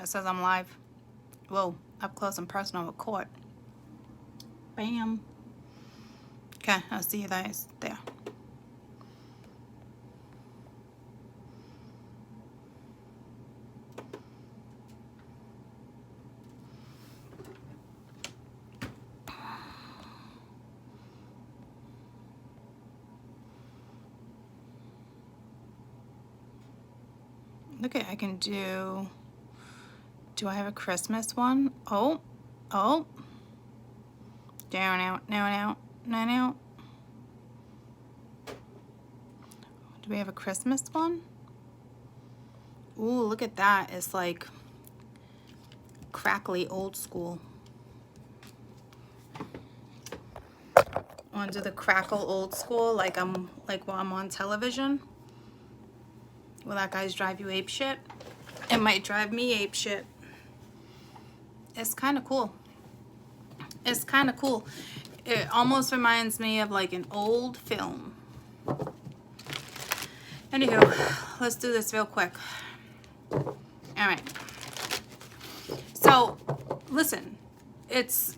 It says I'm live. Whoa, up close and personal with court. Bam. Okay, I'll see you guys there. Okay, I can do I have a Christmas one? Oh. Down, out, now. Do we have a Christmas one? Ooh, look at that. It's like crackly old school. Want to do the crackle old school like while I'm on television? Will that guys drive you ape shit? It might drive me ape shit. It's kind of cool. It's kind of cool. It almost reminds me of like an old film. Anywho, let's do this real quick. All right. So, listen, it's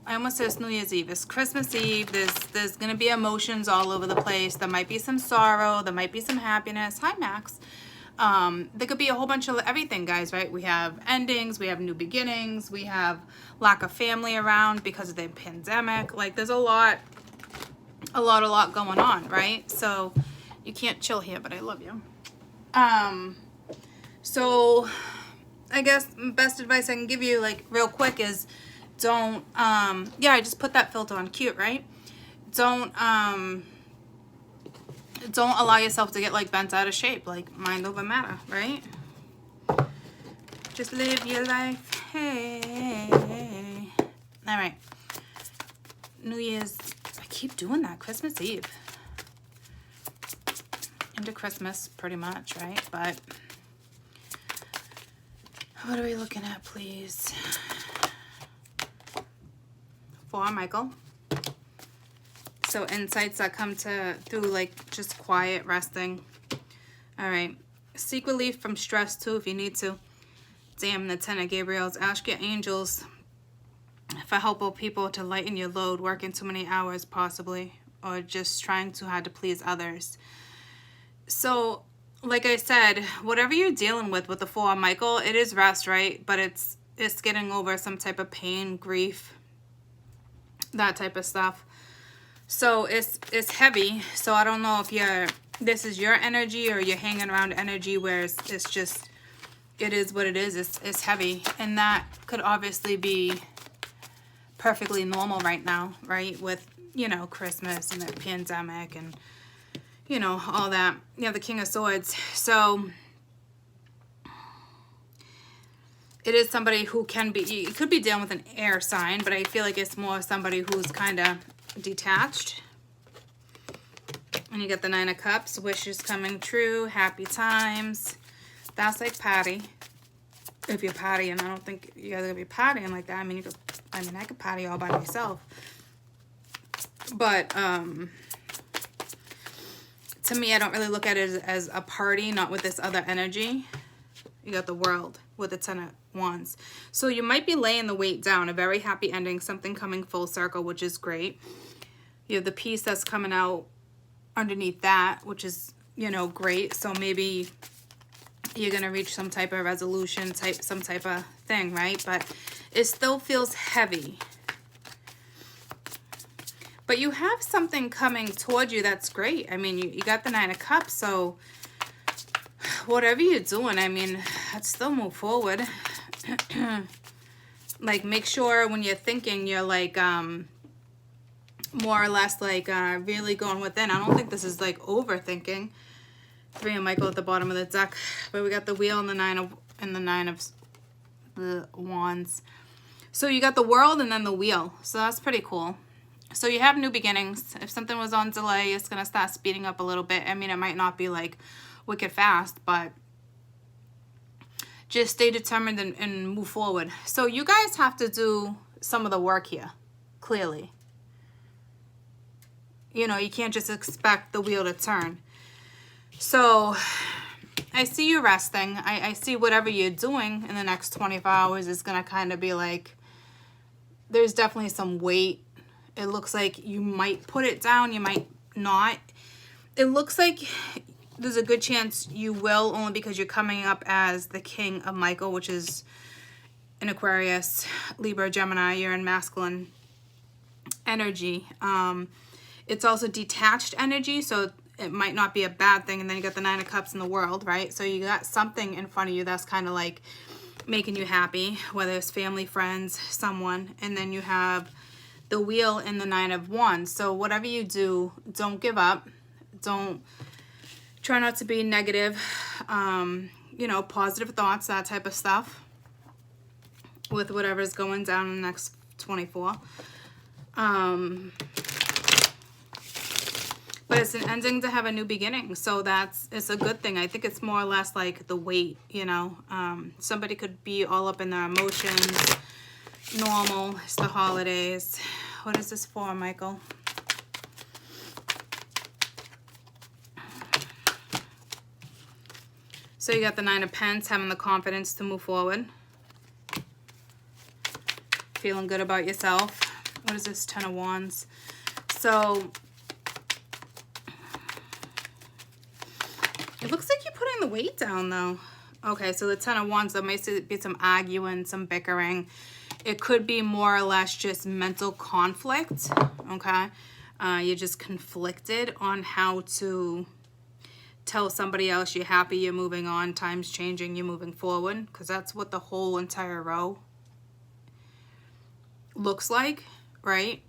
I almost said it's New Year's Eve. It's Christmas Eve. There's gonna be emotions all over the place. There might be some sorrow. There might be some happiness. Hi, Max. There could be a whole bunch of everything, guys, right? We have endings, we have new beginnings, we have lack of family around because of the pandemic. Like, there's a lot going on, right? So you can't chill here, but I love you. So I guess best advice I can give you, like, real quick is don't, yeah, I just put that filter on. Cute, right? Don't allow yourself to get like bent out of shape, like mind over matter, right? Just live your life. Hey. All right. New Year's, I keep doing that. Christmas Eve. Into Christmas, pretty much, right? But what are we looking at, please? For Michael. So insights that come through like just quiet resting. All right. Seek relief from stress too if you need to. Damn, the 10 of Gabriels. Ask your angels for help of people to lighten your load, working too many hours possibly, or just trying too hard to please others. So, like I said, whatever you're dealing with the 4 of Michael, it is rest, right? But it's getting over some type of pain, grief, that type of stuff. So it's heavy. So I don't know if this is your energy or you're hanging around energy where it's just, it is what it is. It's heavy. And that could obviously be perfectly normal right now, right? With, Christmas and the pandemic and, all that. You have the King of Swords. So it is somebody who can be, you could be dealing with an air sign, but I feel like it's more somebody who's kind of detached. And you get the 9 of Cups, wishes coming true, happy times. That's like party. If you're partying, I don't think you guys are gonna be partying like that. I could party all by myself. But to me, I don't really look at it as a party, not with this other energy. You got the World with the 10 of Wands. So you might be laying the weight down, a very happy ending, something coming full circle, which is great. You have the peace that's coming out underneath that, which is, great. So maybe you're going to reach some type of resolution, some type of thing, right? But it still feels heavy. But you have something coming toward you that's great. I mean, you got the 9 of Cups, so whatever you're doing, let's still move forward. Like, make sure when you're thinking, you're like, more or less like really going within. I don't think this is like overthinking. 3 of Michael at the bottom of the deck, but we got the Wheel and the 9 of the Wands. So you got the World and then the Wheel. So that's pretty cool. So you have new beginnings. If something was on delay, it's gonna start speeding up a little bit. It might not be like wicked fast, but just stay determined and move forward. So you guys have to do some of the work here, clearly. You can't just expect the wheel to turn. So I see you resting. I see whatever you're doing in the next 24 hours is going to kind of be like, there's definitely some weight. It looks like you might put it down, you might not. It looks like there's a good chance you will, only because you're coming up as the King of Michael, which is an Aquarius, Libra, Gemini. You're in masculine energy. It's also detached energy, so it might not be a bad thing. And then you got the Nine of Cups in the World, right? So you got something in front of you that's kind of like making you happy, whether it's family, friends, someone. And then you have the Wheel and the Nine of Wands. So whatever you do, don't give up. Try not to be negative. You know, positive thoughts, that type of stuff, with whatever's going down in the next 24. But it's an ending to have a new beginning, so it's a good thing. I think it's more or less like the weight, you know. Somebody could be all up in their emotions. Normal. It's the holidays. What is this for, Michael? So you got the Nine of Pentacles, having the confidence to move forward. Feeling good about yourself. What is this? Ten of Wands. So it looks like you're putting the weight down, though. Okay, so the Ten of Wands, there may be some arguing, some bickering. It could be more or less just mental conflict, okay? You're just conflicted on how to tell somebody else you're happy, you're moving on, time's changing, you're moving forward, because that's what the whole entire row looks like, right?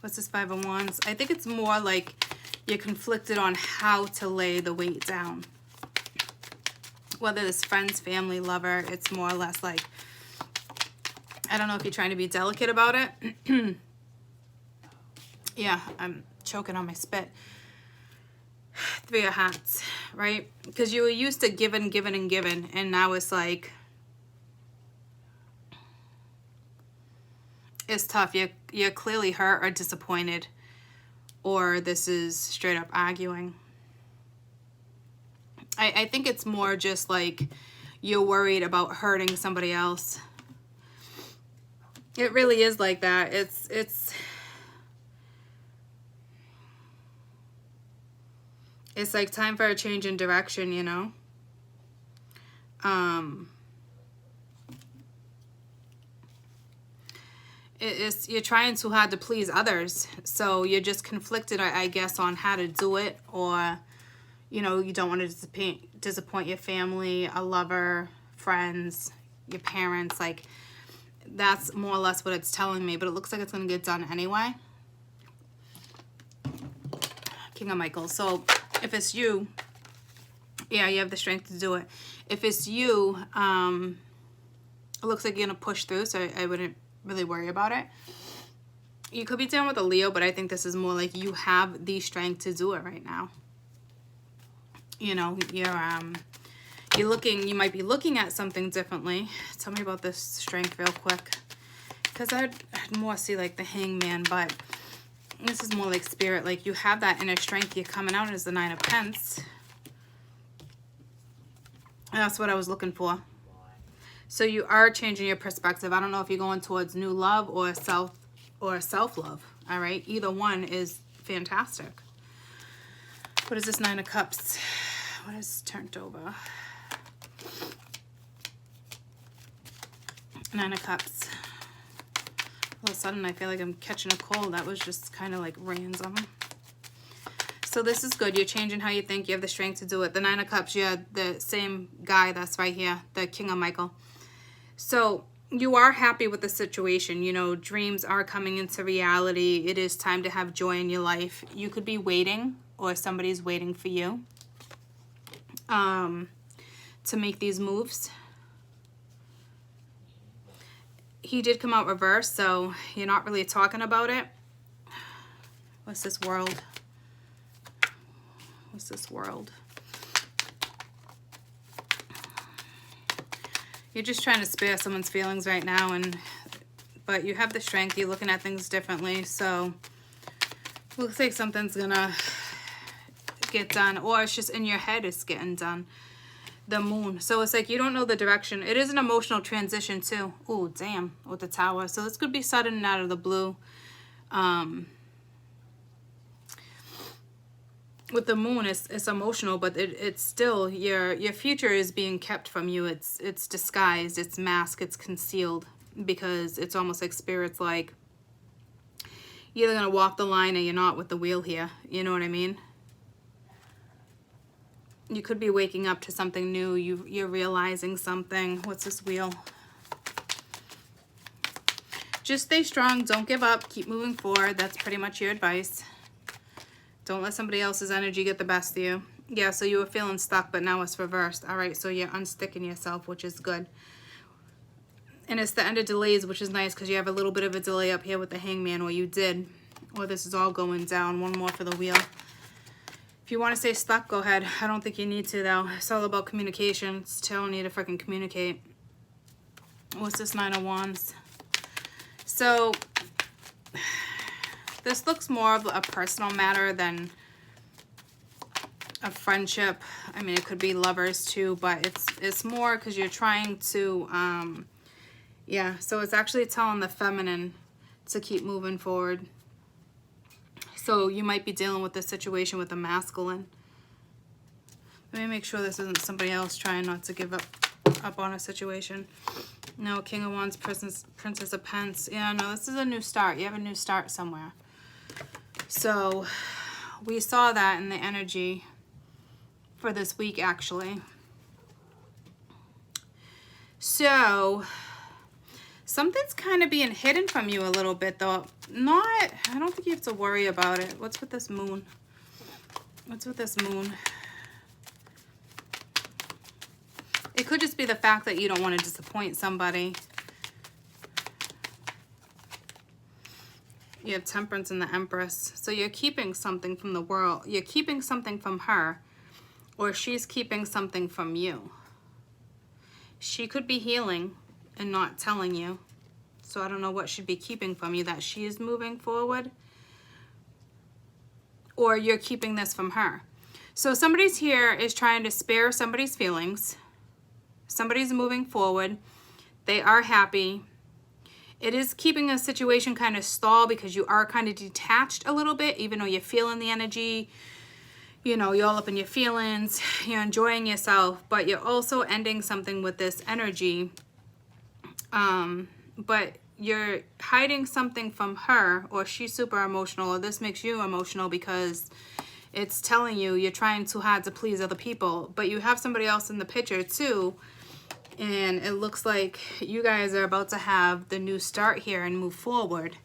What's this Five of Wands? I think it's more like you're conflicted on how to lay the weight down. Whether it's friends, family, lover, it's more or less like, I don't know if you're trying to be delicate about it. Yeah, I'm choking on my spit. Three of Hats, right? Because you were used to giving, giving, and giving, and now it's like, it's tough. You're clearly hurt or disappointed, or this is straight up arguing. I think it's more just like you're worried about hurting somebody else. It really is like that. It's like time for a change in direction, you know? You're trying too hard to please others, so you're just conflicted, I guess, on how to do it, or, you know, you don't want to disappoint your family, a lover, friends, your parents. Like, that's more or less what it's telling me, but it looks like it's going to get done anyway. King of Michael. So if it's you, yeah, you have the strength to do it. If it's you, it looks like you're going to push through, so I wouldn't really worry about it. You could be dealing with a Leo, but I think this is more like you have the strength to do it right now. You know, you're looking, you might be looking at something differently. Tell me about this strength real quick, because I'd more see like the Hangman, but this is more like spirit. Like, you have that inner strength. You're coming out as the Nine of Pentacles. That's what I was looking for. So you are changing your perspective. I don't know if you're going towards new love or self-love. All right, either one is fantastic. What is this Nine of Cups? What is turned over? Nine of Cups. All of a sudden, I feel like I'm catching a cold. That was just kind of like random. So this is good. You're changing how you think. You have the strength to do it. The Nine of Cups, yeah, the same guy that's right here, the King of Michael. So you are happy with the situation. You know, dreams are coming into reality. It is time to have joy in your life. You could be waiting, or somebody's waiting for you to make these moves. He did come out reversed, so you're not really talking about it. What's this World? What's this World? You're just trying to spare someone's feelings right now and but you have the strength. You're looking at things differently. So looks like something's gonna get done, or it's just in your head it's getting done. The moon. So it's like you don't know the direction. It is an emotional transition too. Oh, damn, with the Tower. So this could be sudden and out of the blue. With the moon, it's emotional, but it's still your future is being kept from you. It's disguised, it's masked, it's concealed, because it's almost like spirits like you're either gonna walk the line or you're not with the wheel here. You know what I mean? You could be waking up to something new. You're realizing something. What's this wheel? Just stay strong. Don't give up. Keep moving forward. That's pretty much your advice. Don't let somebody else's energy get the best of you. Yeah, so you were feeling stuck, but now it's reversed. All right, so you're unsticking yourself, which is good. And it's the end of delays, which is nice because you have a little bit of a delay up here with the Hangman, or you did. Or this is all going down. One more for the wheel. If you want to stay stuck, go ahead. I don't think you need to, though. It's all about communication. It's telling you to freaking communicate. What's this Nine of Wands? So this looks more of a personal matter than a friendship. I mean, it could be lovers too, but it's more because you're trying to, yeah. So it's actually telling the feminine to keep moving forward. So you might be dealing with this situation with the masculine. Let me make sure this isn't somebody else trying not to give up on a situation. No, King of Wands, Princess of Pence. Yeah, no, this is a new start. You have a new start somewhere. So we saw that in the energy for this week, actually. So something's kind of being hidden from you a little bit, though. I don't think you have to worry about it. What's with this moon? What's with this moon? It could just be the fact that you don't want to disappoint somebody. You have Temperance and the Empress. So you're keeping something from the world. You're keeping something from her, or she's keeping something from you. She could be healing and not telling you. So I don't know what she'd be keeping from you, that she is moving forward, or you're keeping this from her. So somebody's here is trying to spare somebody's feelings. Somebody's moving forward. They are happy. It is keeping a situation kind of stalled because you are kind of detached a little bit, even though you're feeling the energy. You know, you're all up in your feelings. You're enjoying yourself, but you're also ending something with this energy. But you're hiding something from her, or she's super emotional, or this makes you emotional because it's telling you you're trying too hard to please other people. But you have somebody else in the picture too, and it looks like you guys are about to have the new start here and move forward.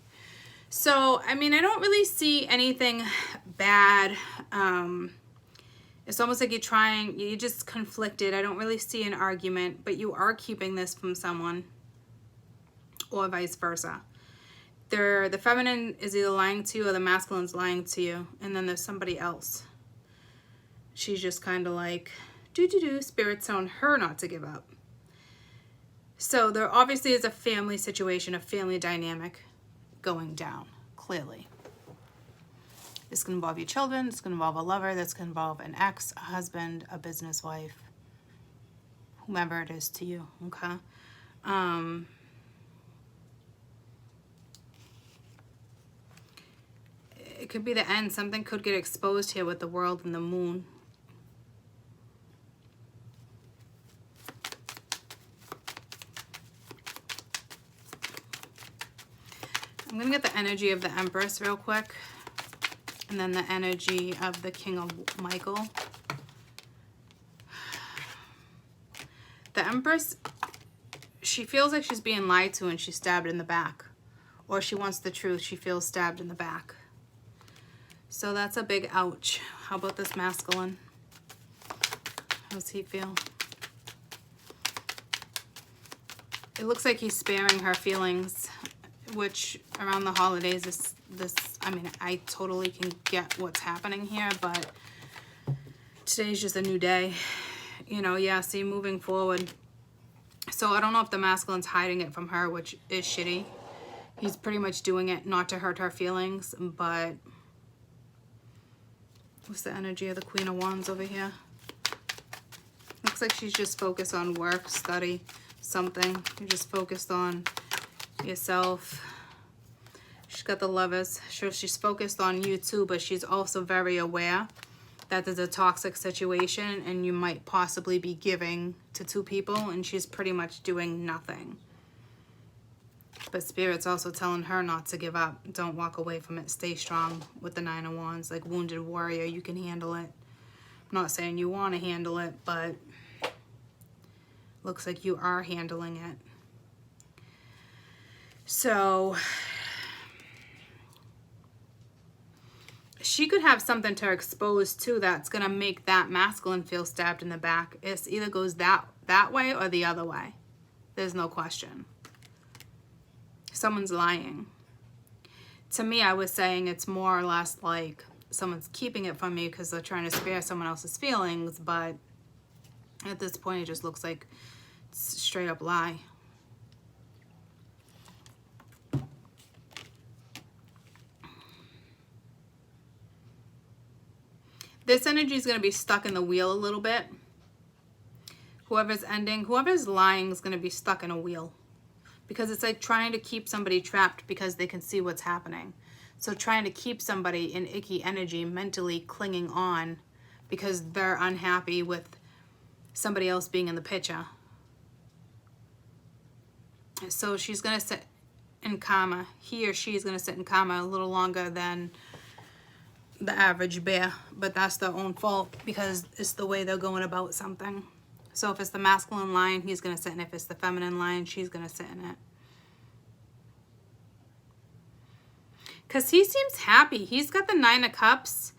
So, I mean, I don't really see anything bad. It's almost like you're just conflicted. I don't really see an argument, but you are keeping this from someone, or vice versa. The feminine is either lying to you or the masculine's lying to you, and then there's somebody else. She's just kind of like, Spirit's telling her not to give up. So there obviously is a family situation, a family dynamic going down, clearly. This can involve your children, this can involve a lover, this can involve an ex, a husband, a business wife, whomever it is to you, okay? It could be the end. Something could get exposed here with the World and the Moon. I'm going to get the energy of the Empress real quick. And then the energy of the King of Michael. The Empress, she feels like she's being lied to and she's stabbed in the back. Or she wants the truth. She feels stabbed in the back. So that's a big ouch. How about this masculine? How's he feel? It looks like he's sparing her feelings, which around the holidays is this, I mean, I totally can get what's happening here, but today's just a new day. You know, yeah, see, moving forward. So I don't know if the masculine's hiding it from her, which is shitty. He's pretty much doing it not to hurt her feelings, but what's the energy of the Queen of Wands over here? Looks like she's just focused on work, study, something. You're just focused on yourself. She's got the Lovers. So she's focused on you too, but she's also very aware that there's a toxic situation and you might possibly be giving to two people, and she's pretty much doing nothing. But Spirit's also telling her not to give up. Don't walk away from it. Stay strong with the Nine of Wands. Like wounded warrior, you can handle it. I'm not saying you want to handle it, but looks like you are handling it. So she could have something to expose too that's going to make that masculine feel stabbed in the back. It either goes that way or the other way. There's no question. Someone's lying. To me, I was saying it's more or less like someone's keeping it from me because they're trying to spare someone else's feelings, but at this point it just looks like it's a straight up lie. This energy is going to be stuck in the wheel a little bit. Whoever's lying is going to be stuck in a wheel. Because it's like trying to keep somebody trapped because they can see what's happening. So trying to keep somebody in icky energy, mentally clinging on because they're unhappy with somebody else being in the picture. So she's going to sit in karma. He or she is going to sit in karma a little longer than the average bear, but that's their own fault because it's the way they're going about something. So if it's the masculine lion, he's going to sit in it. If it's the feminine lion, she's going to sit in it. Because he seems happy. He's got the Nine of Cups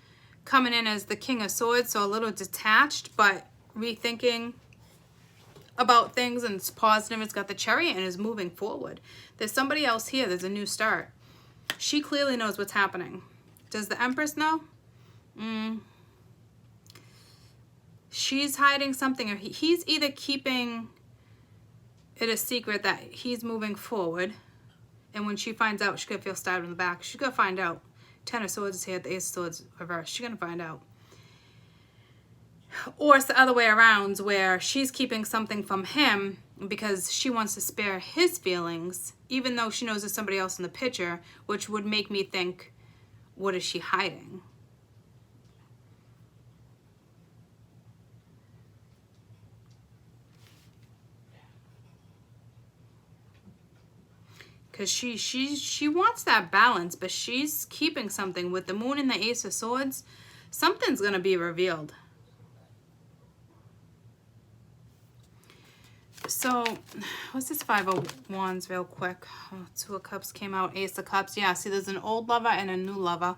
coming in as the King of Swords, so a little detached, but rethinking about things, and it's positive. It's got the Chariot and is moving forward. There's somebody else here. There's a new start. She clearly knows what's happening. Does the Empress know? She's hiding something, or he's either keeping it a secret that he's moving forward, and when she finds out, she's going to feel stabbed in the back. She's going to find out. Ten of Swords is here, the Ace of Swords reversed. She's going to find out. Or it's the other way around, where she's keeping something from him because she wants to spare his feelings, even though she knows there's somebody else in the picture, which would make me think, what is she hiding? Because she wants that balance, but she's keeping something. With the Moon and the Ace of Swords, something's going to be revealed. So, what's this Five of Wands real quick? Oh, Two of Cups came out, Ace of Cups. Yeah, see, there's an old lover and a new lover.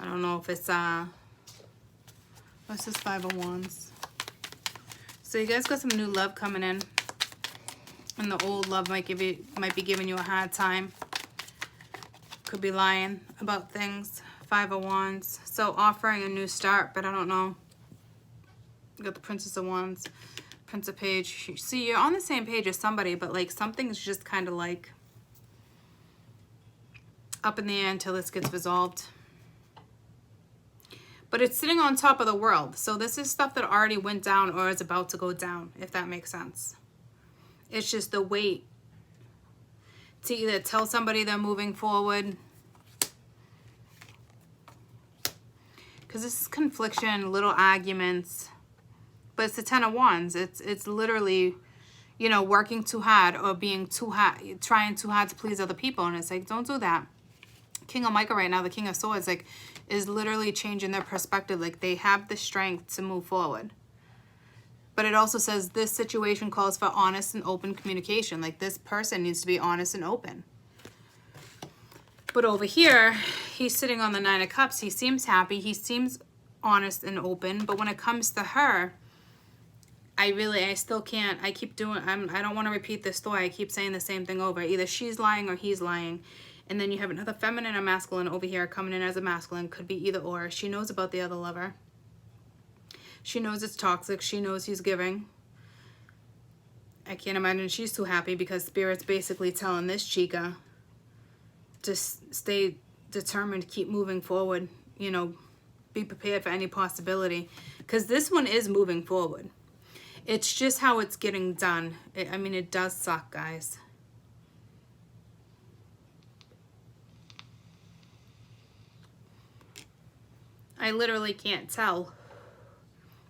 I don't know if it's, what's this Five of Wands? So you guys got some new love coming in. And the old love might be giving you a hard time. Could be lying about things. Five of Wands. So offering a new start, but I don't know. You got the Princess of Wands, Prince of Page. See, you're on the same page as somebody, but like something's just kind of like up in the air until this gets resolved. But it's sitting on top of the world. So this is stuff that already went down or is about to go down, if that makes sense. It's just the weight to either tell somebody they're moving forward. Because this is confliction, little arguments. But it's the Ten of Wands. It's literally, you know, working too hard or being too hard, trying too hard to please other people. And it's like, don't do that. King of Michael right now, the King of Swords, like, is literally changing their perspective. Like, they have the strength to move forward. But it also says this situation calls for honest and open communication. Like, this person needs to be honest and open. But over here, he's sitting on the Nine of Cups. He seems happy. He seems honest and open. But when it comes to her, I still can't. I keep doing, I don't want to repeat this story. I keep saying the same thing over. Either she's lying or he's lying. And then you have another feminine or masculine over here coming in as a masculine. Could be either or. She knows about the other lover. She knows it's toxic. She knows he's giving. I can't imagine she's too happy because Spirit's basically telling this chica to stay determined, keep moving forward, you know, be prepared for any possibility. Because this one is moving forward. It's just how it's getting done. I mean, it does suck, guys. I literally can't tell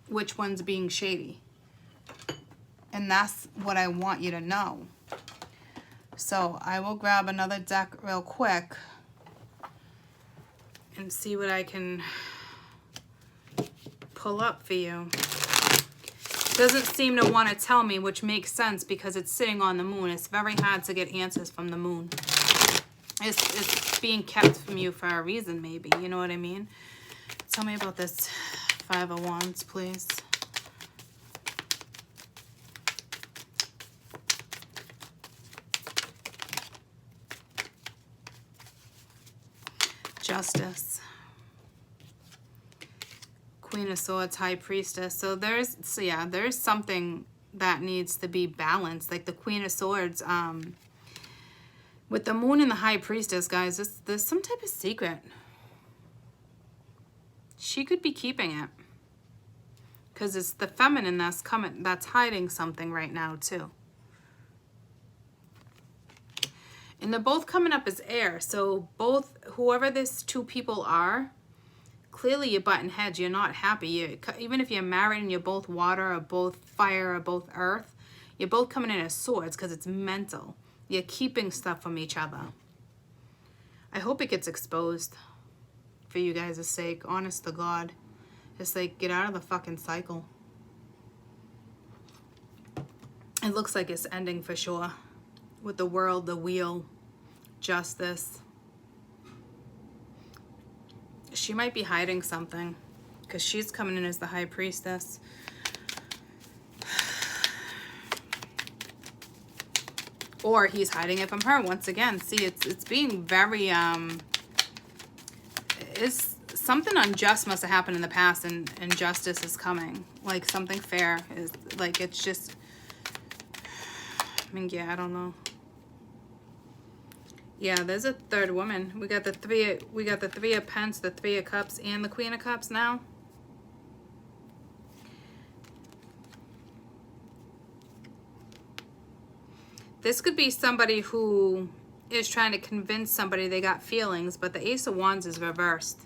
which one's being shady. And that's what I want you to know. So I will grab another deck real quick and see what I can pull up for you. Doesn't seem to want to tell me, which makes sense because it's sitting on the moon. It's very hard to get answers from the moon. It's being kept from you for a reason, maybe. You know what I mean? Tell me about this Five of Wands, please. Justice. Queen of Swords, High Priestess. So there's something that needs to be balanced. Like the Queen of Swords, with the Moon and the High Priestess, guys, there's some type of secret. She could be keeping it. Because it's the feminine that's hiding something right now, too. And they're both coming up as air. So both, whoever these two people are, clearly you're butting heads. You're not happy. Even if you're married and you're both water or both fire or both earth, you're both coming in as swords because it's mental. You're keeping stuff from each other. I hope it gets exposed for you guys' sake. Honest to God. Just like, get out of the fucking cycle. It looks like it's ending for sure. With the World, the Wheel, Justice. She might be hiding something because she's coming in as the High Priestess. Or he's hiding it from her once again. See, it's being very it's something unjust must have happened in the past, and justice is coming. Like something fair is like, it's just, I mean, yeah, I don't know. Yeah, there's a third woman. We got the three of Pence, the Three of Cups, and the Queen of Cups now. This could be somebody who is trying to convince somebody they got feelings, but the Ace of Wands is reversed.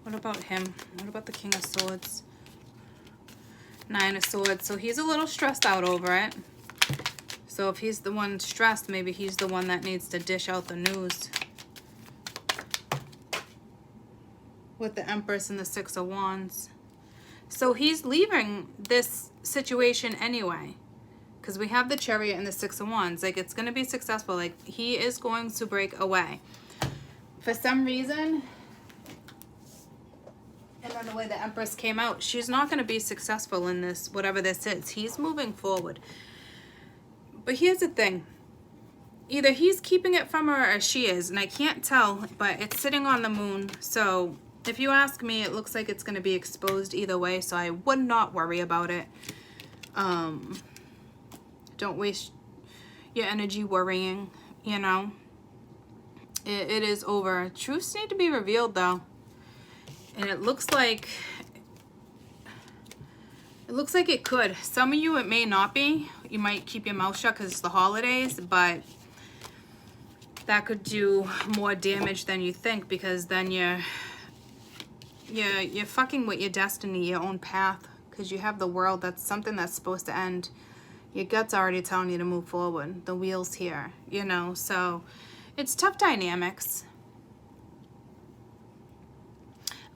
What about him? What about the King of Swords? Nine of Swords. So he's a little stressed out over it. So if he's the one stressed, maybe he's the one that needs to dish out the news. With the Empress and the Six of Wands. So he's leaving this situation anyway. Because we have the Chariot and the Six of Wands. Like, it's going to be successful. Like, he is going to break away. For some reason, and then the way the Empress came out, she's not going to be successful in this, whatever this is. He's moving forward. But here's the thing. Either he's keeping it from her or she is. And I can't tell, but it's sitting on the moon. So if you ask me, it looks like it's going to be exposed either way. So I would not worry about it. Don't waste your energy worrying, you know. It is over. Truths need to be revealed, though. And it looks like it could. Some of you, it may not be. You might keep your mouth shut because it's the holidays, but that could do more damage than you think, because then you're fucking with your destiny, your own path, because you have the world. That's something that's supposed to end. Your gut's already telling you to move forward. The wheel's here, you know. So it's tough dynamics.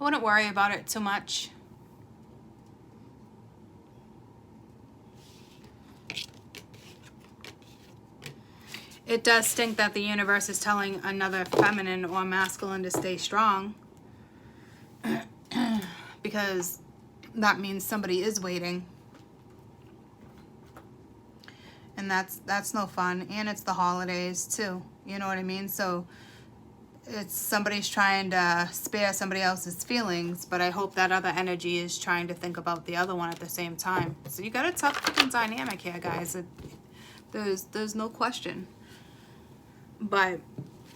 I wouldn't worry about it too much. It does stink that the universe is telling another feminine or masculine to stay strong. Because that means somebody is waiting. And that's no fun. And it's the holidays too. You know what I mean? So it's somebody's trying to spare somebody else's feelings, but I hope that other energy is trying to think about the other one at the same time. So you got a tough freaking dynamic here, guys. There's no question. But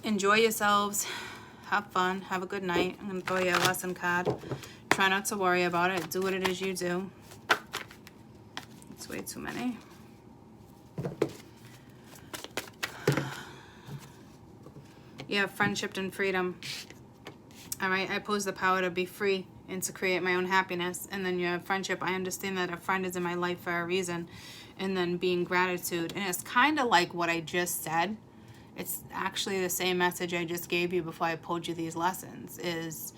enjoy yourselves. Have fun. Have a good night. I'm going to throw you a lesson card. Try not to worry about it. Do what it is you do. It's way too many. You have friendship and freedom. All right, I pose the power to be free and to create my own happiness. And then you have friendship. I understand that a friend is in my life for a reason. And then being gratitude. And it's kind of like what I just said. It's actually the same message I just gave you before I pulled you these lessons. Is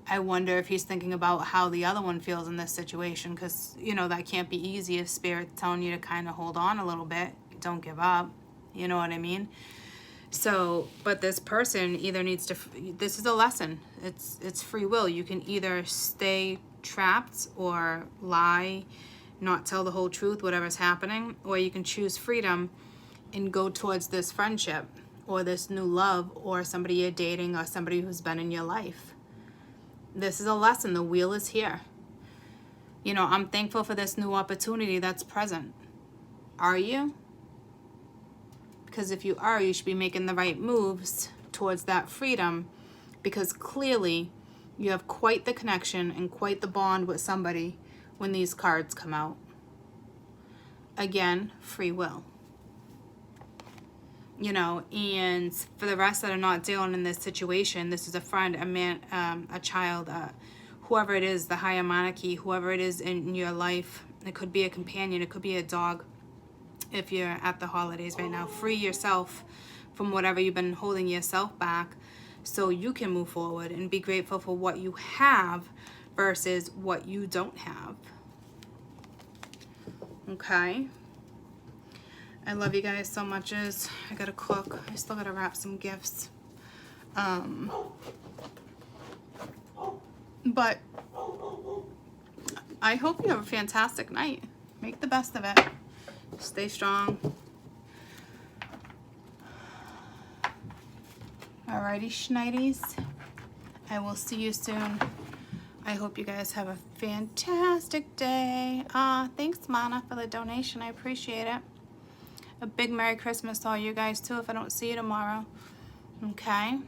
I wonder if he's thinking about how the other one feels in this situation. Because, you know, that can't be easy if Spirit's telling you to kind of hold on a little bit. Don't give up. You know what I mean? So, but this person either needs to, this is a lesson. It's free will. You can either stay trapped or lie, not tell the whole truth, whatever's happening, or you can choose freedom and go towards this friendship or this new love or somebody you're dating or somebody who's been in your life. This is a lesson. The wheel is here. You know, I'm thankful for this new opportunity that's present. Are you? Because if you are, you should be making the right moves towards that freedom, because clearly you have quite the connection and quite the bond with somebody when these cards come out. Again, free will. You know, and for the rest that are not dealing in this situation, this is a friend, a man, a child, whoever it is, the higher monarchy, whoever it is in your life. It could be a companion, it could be a dog. If you're at the holidays right now, free yourself from whatever you've been holding yourself back so you can move forward and be grateful for what you have versus what you don't have. Okay. I love you guys so much. I gotta cook. I still gotta wrap some gifts. But I hope you have a fantastic night. Make the best of it. Stay strong. Alrighty, schnighties. I will see you soon. I hope you guys have a fantastic day. Thanks, Mana, for the donation. I appreciate it. A big Merry Christmas to all you guys, too, if I don't see you tomorrow. Okay?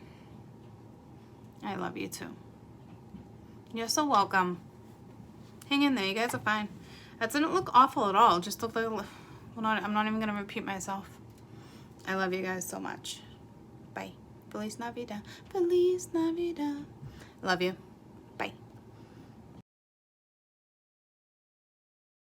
I love you, too. You're so welcome. Hang in there. You guys are fine. That didn't look awful at all. Just looked like... I'm not even going to repeat myself. I love you guys so much. Bye. Feliz Navidad. Feliz Navidad. Love you.